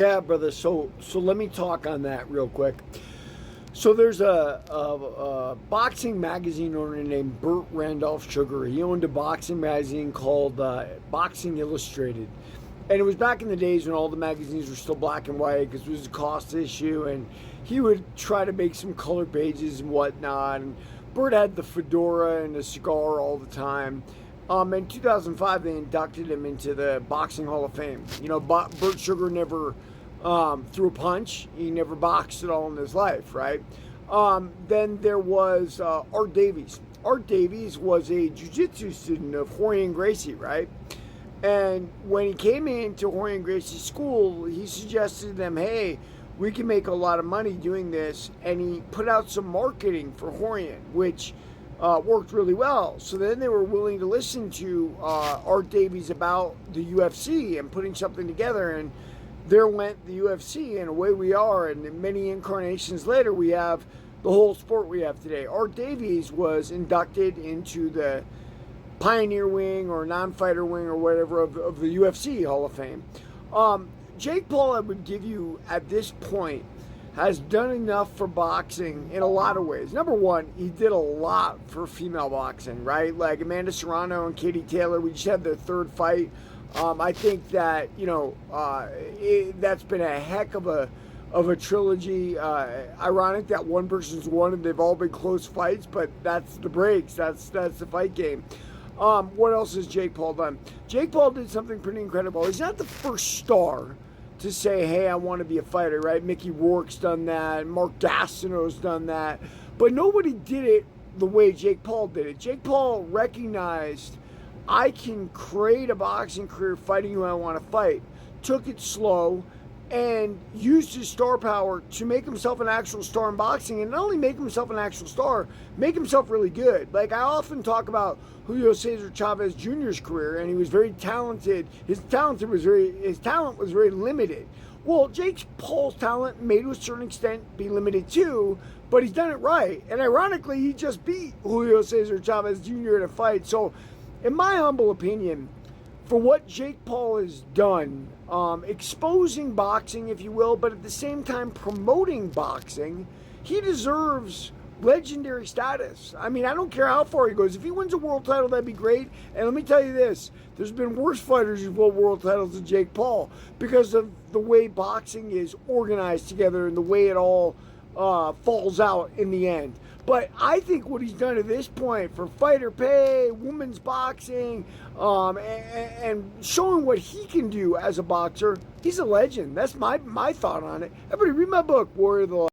Yeah, brother. So let me talk on that real quick. So there's a boxing magazine owner named Burt Randolph Sugar. He owned a boxing magazine called Boxing Illustrated, and it was back in the days when all the magazines were still black and white because it was a cost issue. And he would try to make some color pages and whatnot. And Burt had the fedora and the cigar all the time. In 2005, they inducted him into the Boxing Hall of Fame. You know, Burt Sugar never threw a punch. He never boxed at all in his life, right? Then there was Art Davies. Art Davies was a jiu-jitsu student of Rorion Gracie, right? And when he came into Rorion Gracie's school, he suggested to them, hey, we can make a lot of money doing this. And he put out some marketing for Rorion, which worked really well. So then they were willing to listen to Art Davies about the UFC and putting something together. And there went the UFC, and away we are. And many incarnations later, we have the whole sport we have today. Art Davies was inducted into the Pioneer Wing or Non-Fighter Wing or whatever of the UFC Hall of Fame. Jake Paul, I would give you at this point, has done enough for boxing in a lot of ways. Number one, he did a lot for female boxing, right? Like Amanda Serrano and Katie Taylor, we just had their third fight. I think that, that's been a heck of a trilogy. Ironic that one person's won and they've all been close fights, but that's the breaks. That's the fight game. What else has Jake Paul done? Jake Paul did something pretty incredible. He's not the first star to say, hey, I want to be a fighter, right? Mickey Rourke's done that. Mark Gastineau's done that. But nobody did it the way Jake Paul did it. Jake Paul recognized, I can create a boxing career fighting who I want to fight. Took it slow and used his star power to make himself an actual star in boxing. And not only make himself an actual star, make himself really good. Like, I often talk about Julio Cesar Chavez Jr.'s career, and he was very talented. His talent was very limited. Well, Jake Paul's talent may to a certain extent be limited too, but he's done it right. And ironically, he just beat Julio Cesar Chavez Jr. in a fight. So, in my humble opinion, for what Jake Paul has done, exposing boxing, if you will, but at the same time promoting boxing, he deserves legendary status. I mean, I don't care how far he goes. If he wins a world title, that'd be great. And let me tell you this, there's been worse fighters who've won world titles than Jake Paul because of the way boxing is organized together and the way it all falls out in the end. But I think what he's done to this point for fighter pay, women's boxing, and showing what he can do as a boxer, he's a legend. That's my thought on it. Everybody read my book, Warrior of the Light.